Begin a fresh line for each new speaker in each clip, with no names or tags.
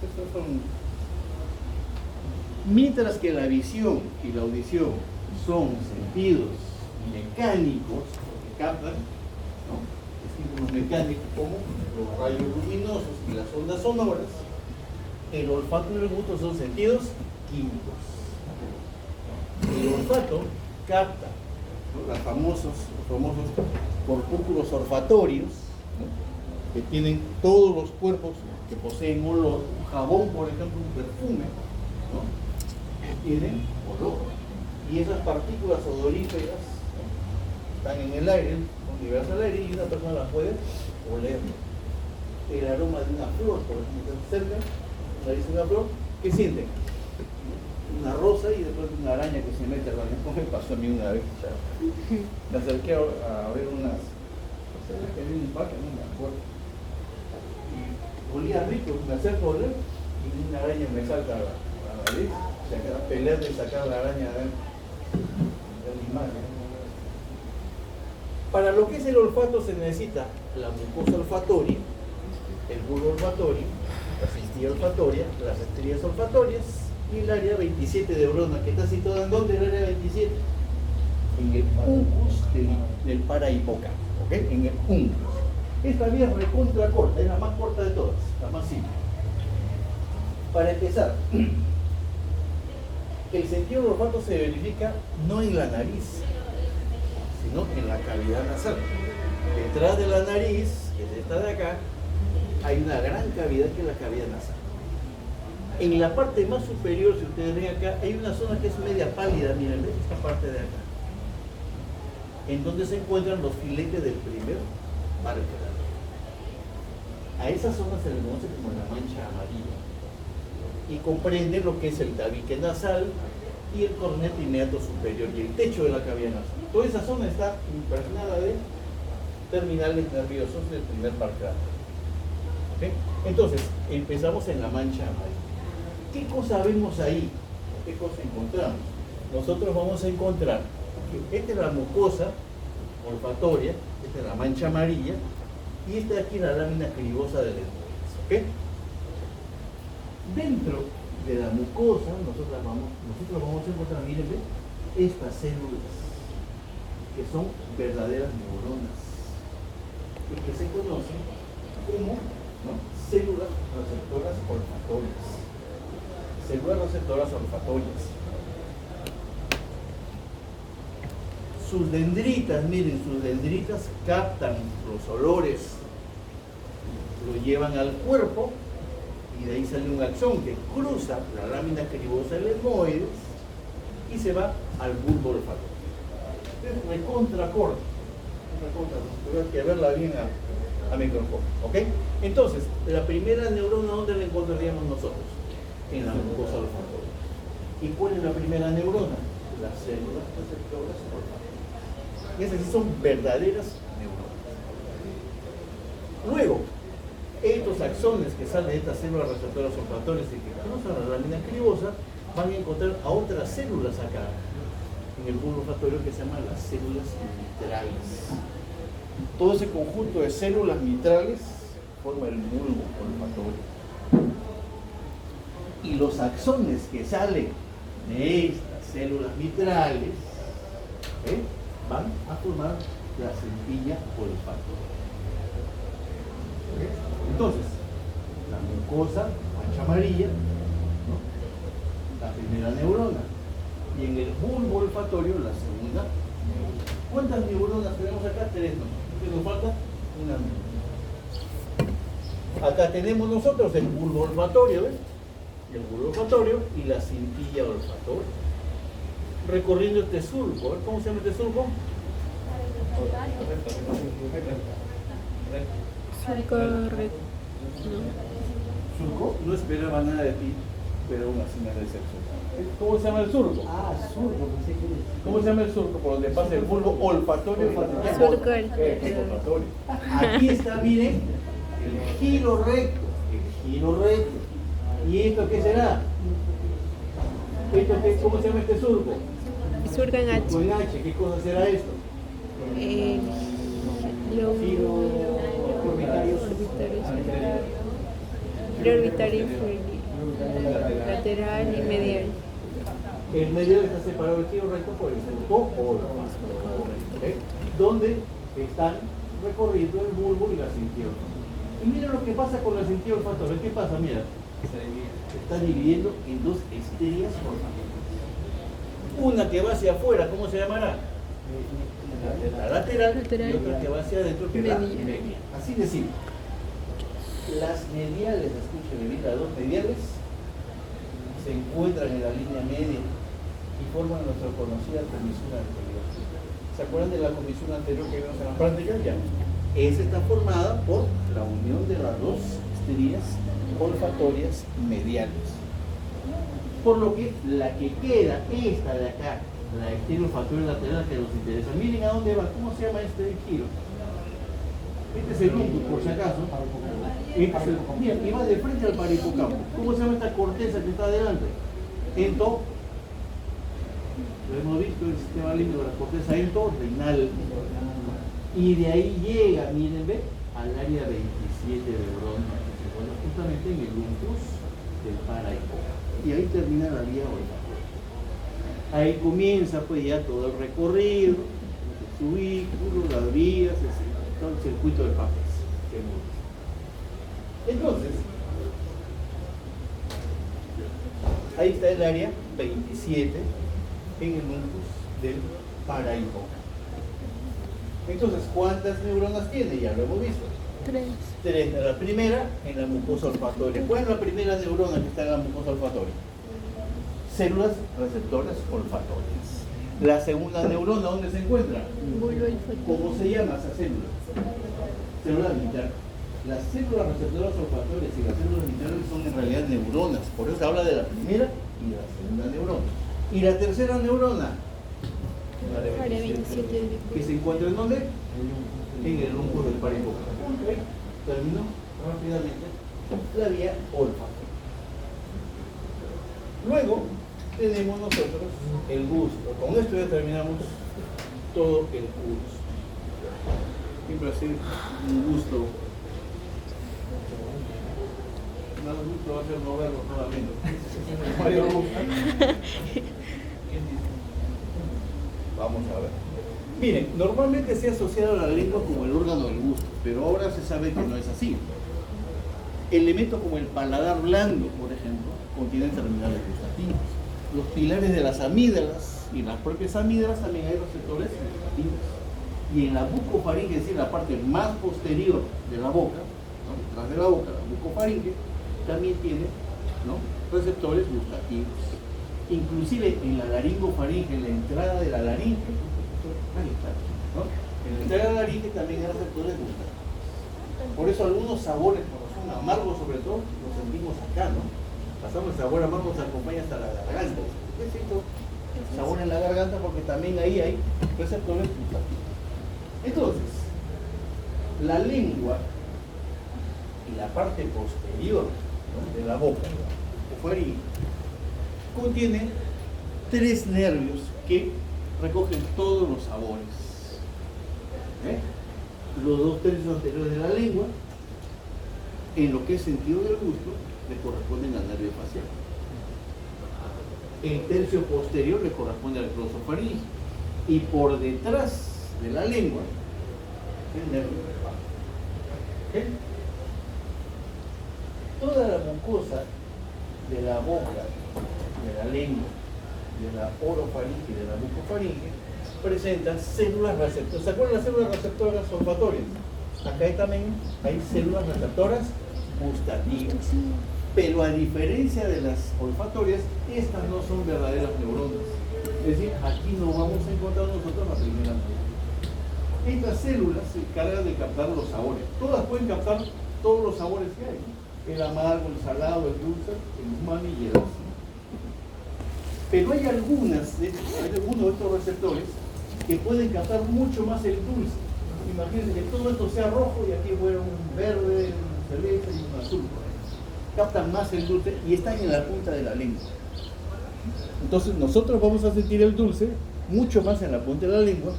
Estos son. Mientras que la visión y la audición son sentidos mecánicos, que captan, ¿no? Estímulos mecánicos como los rayos luminosos y las ondas sonoras, el olfato y el gusto son sentidos químicos. El olfato capta, ¿no? Los famosos corpúsculos olfatorios, ¿no? Que tienen todos los cuerpos que poseen olor, un jabón, por ejemplo, un perfume, ¿no? Tienen olor. Y esas partículas odoríferas, ¿no? Están en el aire, son liberadas al aire y una persona las puede oler. El aroma de una flor, por ejemplo, cerca, la dice una flor, ¿qué sienten? Una rosa y después una araña que se mete al baño. ¿Cómo me pasó a mí una vez? Me acerqué a ver unas, que había un parque, no me acuerdo. Y olía rico, me acerco a oler y una araña me salta a la nariz, peleando y sacar la araña del animal. Para lo que es el olfato se necesita la mucosa olfatoria, el bulbo olfatorio, la cistilla olfatoria, las estrías olfatorias y el área 27 de Brona, que está situada en donde el área 27, en el uncus del parahipocampo, ¿ok? En el uncus. Esta vía es recontra corta, es la más corta de todas, la más simple. Para empezar, el sentido del olfato se verifica no en la nariz, sino en la cavidad nasal. Detrás de la nariz, que es esta de acá, hay una gran cavidad que es la cavidad nasal. En la parte más superior, si ustedes ven acá, hay una zona que es media pálida, miren, ¿ven? Esta parte de acá, en donde se encuentran los filetes del primer párpado. A esa zona se le conoce como la mancha amarilla y comprende lo que es el tabique nasal y el corneto inmediato superior y el techo de la cavidad nasal. Toda esa zona está impregnada de terminales nerviosos del primer par craneal. ¿Okay? Entonces, empezamos en la mancha amarilla. ¿Qué cosa vemos ahí? ¿Qué cosa encontramos? Nosotros vamos a encontrar que esta es la mucosa olfatoria, esta es la mancha amarilla y esta de aquí es la lámina cribosa del esmoides. ¿Okay? Dentro de la mucosa nosotros vamos a encontrar, miren, estas células que son verdaderas neuronas y que se conocen como, ¿no?, células receptoras olfatorias. Células receptoras olfatorias. Sus dendritas, miren, sus dendritas captan los olores, lo llevan al cuerpo y de ahí sale un axón que cruza la lámina cribosa del esmoides y se va al bulbo olfatorio. Es recontra corto, hay que verla bien a microscopio, ¿ok? Entonces, la primera neurona, ¿dónde la encontraríamos nosotros? En la mucosa olfatoria. ¿Y cuál es la primera neurona? Las células receptoras olfatorias. Y esas sí son verdaderas neuronas. Luego, estos axones que salen de estas células receptoras olfatorias y que cruzan la lámina cribosa van a encontrar a otras células acá en el bulbo olfatorio que se llaman las células mitrales. Todo ese conjunto de células mitrales forma el bulbo olfatorio. Y los axones que salen de estas células mitrales van a formar la centilla olfatoria. Entonces, la mucosa, mancha amarilla, ¿no?, la primera neurona, y en el bulbo olfatorio la segunda neurona. ¿Cuántas neuronas tenemos acá? 3, ¿no? ¿Qué nos falta? Una neurona. Acá tenemos nosotros el bulbo olfatorio, ¿ves? El bulbo olfatorio y la cintilla olfatoria. Recorriendo este surco, ¿ves? ¿Cómo se llama este surco?
Surco recto.
Surco, no esperaba nada de ti, pero aún así me decepcionó. ¿Cómo se llama el surco?
Surco, pensé que...
¿Cómo se llama el surco? Por donde pasa el bulbo olfatorio.
Surco
olfatorio. Aquí está, miren, el giro recto. El giro recto. ¿Y esto qué será? ¿Cómo se llama este surco?
Surco en H.
Surco en H. ¿Qué cosa será esto?
Giro
orbitario.
Preorbitario inferior. lateral y medial.
El medial está separado del giro recto por el surco olfatorio, ¿ok? Donde están recorriendo el bulbo y la cintura. Y mira lo que pasa con la cintura olfatoria. ¿Qué pasa? Mira, se está dividiendo en dos estrías olfatorias. Una que va hacia afuera, ¿cómo se llamará? La lateral, y otra que va hacia adentro, que es la medial. Así de simple. Las mediales, escuchen bien, las dos mediales se encuentran en la línea media y forman nuestra conocida comisión anterior. ¿Se acuerdan de la comisión anterior que vimos en la práctica? Ya. Esa está formada por la unión de las dos estrías olfatorias mediales. Por lo que la que queda, esta de acá, la estría olfatoria lateral que nos interesa. Miren a dónde va, ¿cómo se llama este giro? Este es el uncus, por si acaso. Mira, y va de frente al parahipocampo. ¿Cómo se llama esta corteza que está adelante? Ento. Lo hemos visto en el sistema límbico, la corteza entorrenal. Y de ahí llega, miren, ve, al área 27 de Bron, que se encuentra justamente en el uncus del parahipocampo. Y ahí termina la vía olfatoria. Ahí comienza pues ya todo el recorrido, el subículo, las vías, todo el circuito de Papez. Entonces, ahí está el área 27 en el uncus del parahipocampo. Entonces, ¿cuántas neuronas tiene? Ya lo hemos visto. 3. La primera en la mucosa olfatoria. ¿Cuál es la primera neurona que está en la mucosa olfatoria? Células receptoras olfatorias. La segunda neurona, ¿dónde se encuentra? ¿Cómo se llama esa célula? Célula mitral. Las células receptoras olfatorias y las células mitrales son en realidad neuronas. Por eso se habla de la primera y la segunda neurona. ¿Y la tercera neurona? La de 27. ¿Que se encuentra en dónde? En el uncus del parahipocampo. Okay. Termino rápidamente la vía olfatoria. Luego tenemos nosotros el gusto. Con esto ya terminamos todo el curso. Siempre así un gusto. No, el gusto va a ser no verlo nuevamente. Mario gusta. Vamos a ver. Miren, normalmente se ha asociado a la lengua como el órgano del gusto, pero ahora se sabe que no es así. Elementos como el paladar blando, por ejemplo, contienen terminales gustativos. Los pilares de las amígdalas y las propias amígdalas también hay receptores gustativos. Y en la bucofaringe, es decir, la parte más posterior de la boca, ¿no? Detrás de la boca, la bucofaringe, también tiene, ¿no?, receptores gustativos. Inclusive en la laringofaringe, en la entrada de la laringe, ahí está, ¿no?, en la entrada de la laringe también hay receptores gustativos. Por eso algunos sabores, como son amargos sobre todo, los sentimos acá, ¿no? Pasamos el sabor amargo, se acompaña hasta la garganta. ¿Qué siento? Sabor en la garganta porque también ahí hay receptores gustativos. Entonces, la lengua y la parte posterior, ¿no?, de la boca, la bucofaringe, contiene 3 nervios que recogen todos los sabores. Los 2 tercios anteriores de la lengua, en lo que es sentido del gusto, le corresponden al nervio facial. El tercio posterior le corresponde al glosofaringe. Y por detrás de la lengua, el nervio olfato. Toda la mucosa de la boca, de la lengua, de la orofaringe y de la bucofaringe presenta células receptoras. ¿Se acuerdan las células receptoras olfatorias? Acá también hay células receptoras gustativas. Pero a diferencia de las olfatorias, estas no son verdaderas neuronas. Es decir, aquí no vamos a encontrar nosotros la primera neurona. Estas células se encargan de captar los sabores. Todas pueden captar todos los sabores que hay. El amargo, el salado, el dulce, el umami y el ácido. Pero hay algunos de estos receptores que pueden captar mucho más el dulce. Imagínense que todo esto sea rojo y aquí fuera un verde, un celeste y un azul. Captan más el dulce y están en la punta de la lengua. Entonces nosotros vamos a sentir el dulce mucho más en la punta de la lengua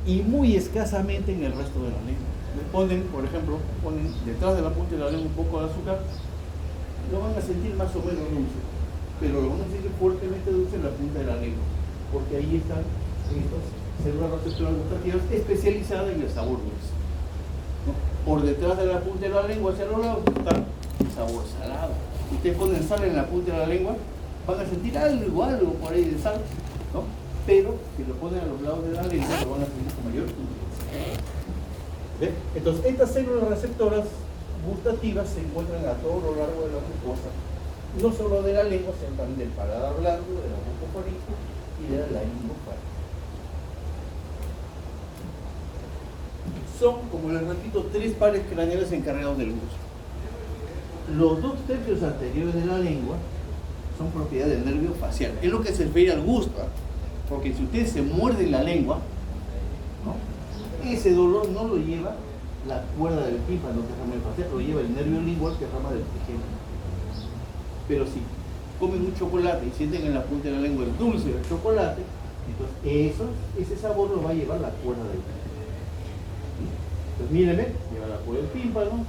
y muy escasamente en el resto de la lengua. Le ponen, por ejemplo, ponen detrás de la punta de la lengua un poco de azúcar, lo van a sentir más o menos dulce. pero lo van a sentir fuertemente dulce en la punta de la lengua, porque ahí están estas células receptoras gustativas especializadas en el sabor dulce. ¿No? Por detrás de la punta de la lengua hacia los lados está el sabor salado. Ustedes ponen sal en la punta de la lengua, van a sentir algo por ahí de sal, ¿no? Pero si lo ponen a los lados de la lengua, lo van a sentir con mayor dulzor. ¿Ve? Entonces, estas células receptoras gustativas se encuentran a todo lo largo de la mucosa, no solo de la lengua, sino también del paladar blando, de la bucofaringe y de la laringofaringe. Son, como les repito, 3 pares craneales encargados del gusto. Los 2 tercios anteriores de la lengua son propiedad del nervio facial. Es lo que se refiere al gusto, ¿eh? Porque si ustedes se muerden la lengua, ¿no? Ese dolor no lo lleva la cuerda del tímpano, que es rama del facial, lo lleva el nervio lingual, que es rama del trigemio. Pero si comen un chocolate y sienten en la punta de la lengua el dulce del chocolate, entonces ese sabor lo va a llevar la cuerda del tímpano. Entonces mírenme, lleva la cuerda del tímpano,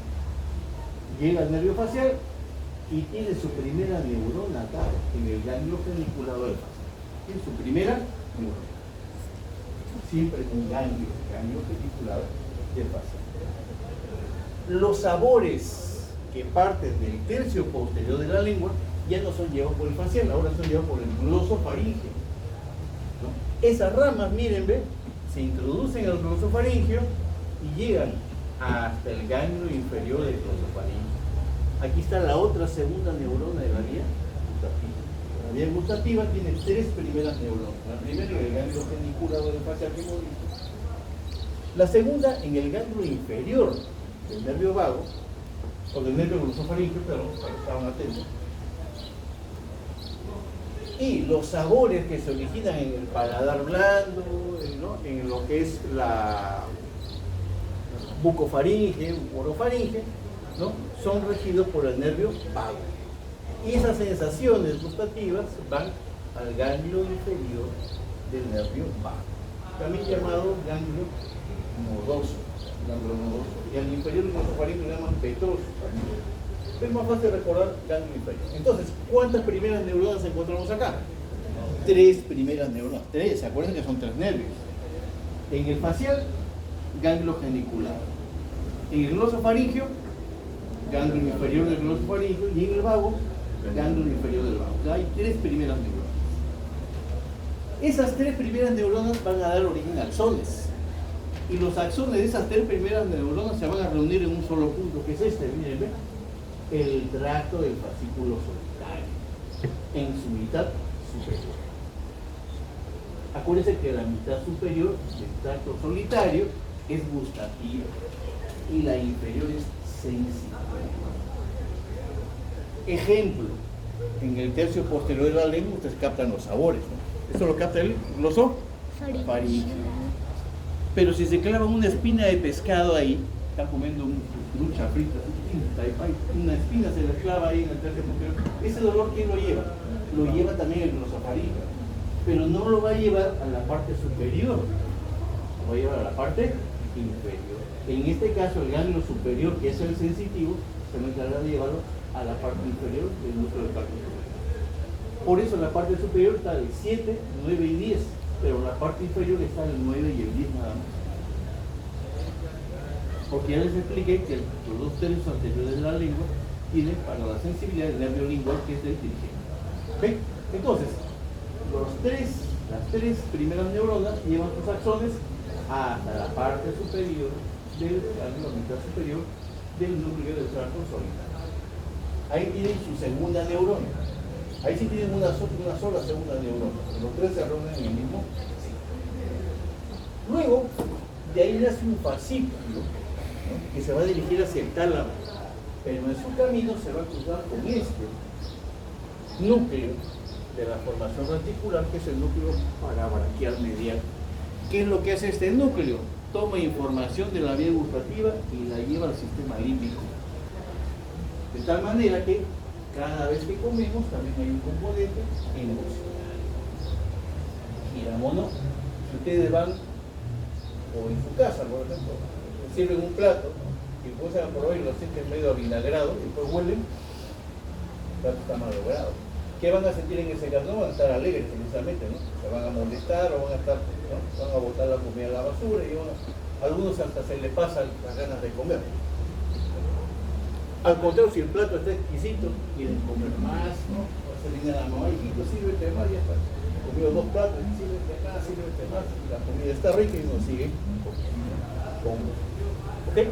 llega al nervio facial y tiene su primera neurona acá, en el ganglio geniculado del facial. Tiene su primera neurona. Siempre un ganglio geniculado del facial. Los sabores que parten del tercio posterior de la lengua ya no son llevados por el facial, ahora son llevados por el glosofaringeo, ¿no? Esas ramas, miren, ve, se introducen al glosofaringeo y llegan hasta el ganglio inferior del glosofaringeo. Aquí está la otra segunda neurona de la vía gustativa. La vía gustativa tiene 3 primeras neuronas. La primera en el ganglio geniculado del facial que hemos visto. La segunda en el ganglio inferior del nervio vago, o del nervio glosofaringeo, perdón, para que estaban atentos. Y los sabores que se originan en el paladar blando, ¿no? En lo que es la bucofaringe, orofaringe, ¿no? Son regidos por el nervio vago. Y esas sensaciones gustativas van al ganglio inferior del nervio vago, también llamado ganglio nodoso. Y al inferior del glosofaringeo le llaman petroso. Es más fácil recordar ganglio inferior. Entonces, ¿cuántas primeras neuronas encontramos acá? 3 primeras neuronas. 3, ¿se acuerdan que son 3 nervios? En el facial, ganglio genicular. En el glosofaringeo, ganglio inferior del glosofaringeo. Y en el vago, ganglio inferior del vago. O sea, hay 3 primeras neuronas. Esas 3 primeras neuronas van a dar origen a axones. Y los axones de esas 3 primeras neuronas se van a reunir en un solo punto, que es este, miren, ¿ven? El tracto del fascículo solitario, en su mitad superior. Acuérdense que la mitad superior del tracto solitario es gustativa y la inferior es sensitiva. Ejemplo, en el tercio posterior de la lengua ustedes captan los sabores, ¿no? Esto lo capta el glosofaringeo. Pero si se clava una espina de pescado ahí, está comiendo trucha frita, una espina se le clava ahí en el tercio posterior, ese dolor ¿quién lo lleva? Lo lleva también el glosofaringeo, pero no lo va a llevar a la parte superior, lo va a llevar a la parte inferior. En este caso el ganglio superior, que es el sensitivo, se va a encargar de llevarlo a la parte inferior del músculo del cardio. Por eso la parte superior está del 7, 9 y 10, pero la parte inferior está del 9 y el 10 nada más. Porque ya les expliqué que los 2 tercios anteriores de la lengua tienen para la sensibilidad el nervio lingual, que es el trigemio. ¿Ven? Entonces, las 3 primeras neuronas llevan sus axones hasta la parte superior del ganglio, la mitad superior del núcleo del tracto solitario. Ahí tienen su segunda neurona. Ahí sí tienen una sola segunda neurona. Los 3 se reúnen en el mismo sitio. Luego, de ahí nace un fascículo, ¿no? Que se va a dirigir hacia el tálamo, pero en su camino se va a cruzar con este núcleo de la formación reticular, que es el núcleo parabraquial medial. ¿Qué es lo que hace este núcleo? Toma información de la vía gustativa y la lleva al sistema límbico. De tal manera que cada vez que comemos también hay un componente emocional. Girámonos. Si ustedes van, o en su casa, por ejemplo, sirven un plato, ¿no? Y después por hoy lo sienten medio avinagrado y después huelen, el plato está malogrado. ¿qué van a sentir en ese caso? No van a estar alegres precisamente, ¿no? Se van a molestar o van a estar, ¿no? Van a botar la comida a la basura y a algunos hasta se les pasan las ganas de comer. Al contrario, si el plato está exquisito, quieren comer más, ¿no? O se viene a la mamá, hijito, sírvete más, ya está. He comido 2 platos, sírvete acá, sírvete más, la comida está rica y uno sigue comiendo. ¿Ok?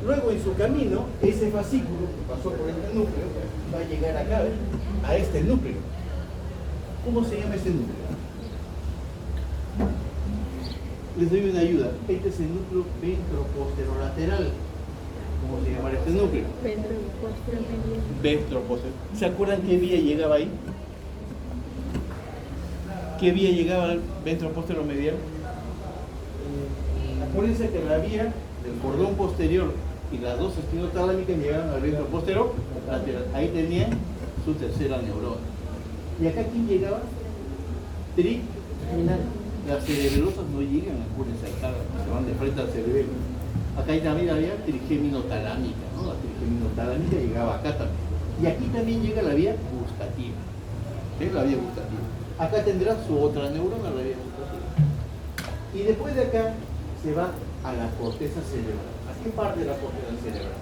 Luego en su camino, ese fascículo que pasó por este núcleo va a llegar acá, ¿ves? A este núcleo. ¿Cómo se llama ese núcleo? Les doy una ayuda. Este es el núcleo ventroposterolateral. ¿Cómo se llama este núcleo? Ventropostero. ¿Se acuerdan qué vía llegaba ahí? ¿Qué vía llegaba al ventroposteromedial? Acuérdense que la vía del cordón posterior y las dos espinotalámicas llegaban al ventroposterolateral. Ahí tenían su tercera neurona. ¿Y acá quién llegaba? Trigeminal. Las cerebelosas no llegan, acuérdense, acá se van de frente al cerebelo. Acá también había trigeminotalámica, ¿no? La trigeminotalámica llegaba acá también. Y aquí también llega la vía gustativa. ¿Sí? La vía gustativa. Acá tendrá su otra neurona, la vía gustativa. Y después de acá se va a la corteza cerebral. ¿A qué parte de la corteza cerebral?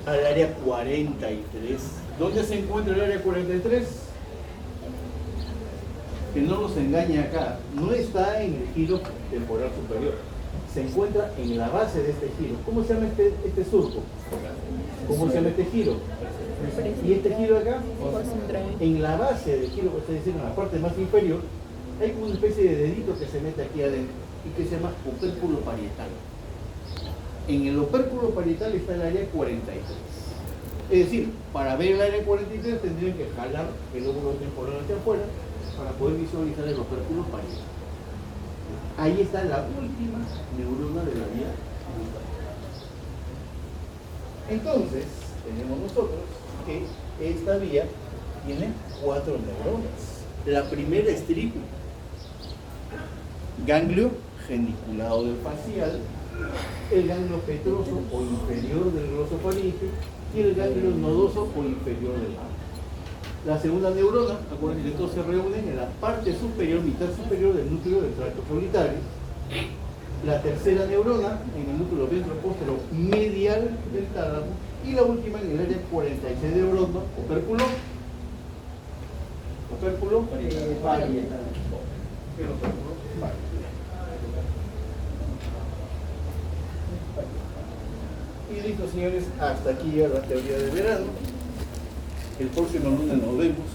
Al área 43. ¿Dónde se encuentra el área 43? Que no nos engañe acá, no está en el giro temporal superior, se encuentra en la base de este giro. ¿Cómo se llama este surco? ¿Cómo se llama este giro? ¿Y este giro acá? En la base del giro, que está diciendo, en la parte más inferior, hay como una especie de dedito que se mete aquí adentro y que se llama opérculo parietal. En el opérculo parietal está el área 43. Es decir, para ver el área 43 tendrían que jalar el óvulo temporal hacia afuera para poder visualizar el opérculo parietal. Ahí está la última neurona de la vía gustativa. Entonces, tenemos nosotros que esta vía tiene 4 neuronas. La primera es triple. Ganglio geniculado del facial, el ganglio petroso o inferior del glosofaríngeo y el ganglio nodoso o inferior del ano. La segunda neurona, acuérdense que todos se reúnen en la parte superior, mitad superior del núcleo del tracto solitario. La tercera neurona en el núcleo ventropóstero medial del tálamo. Y la última en el área 46 de Orondo, opérculo parietal. Y listo, señores, hasta aquí ya la teoría de verano. El próximo lunes nos vemos.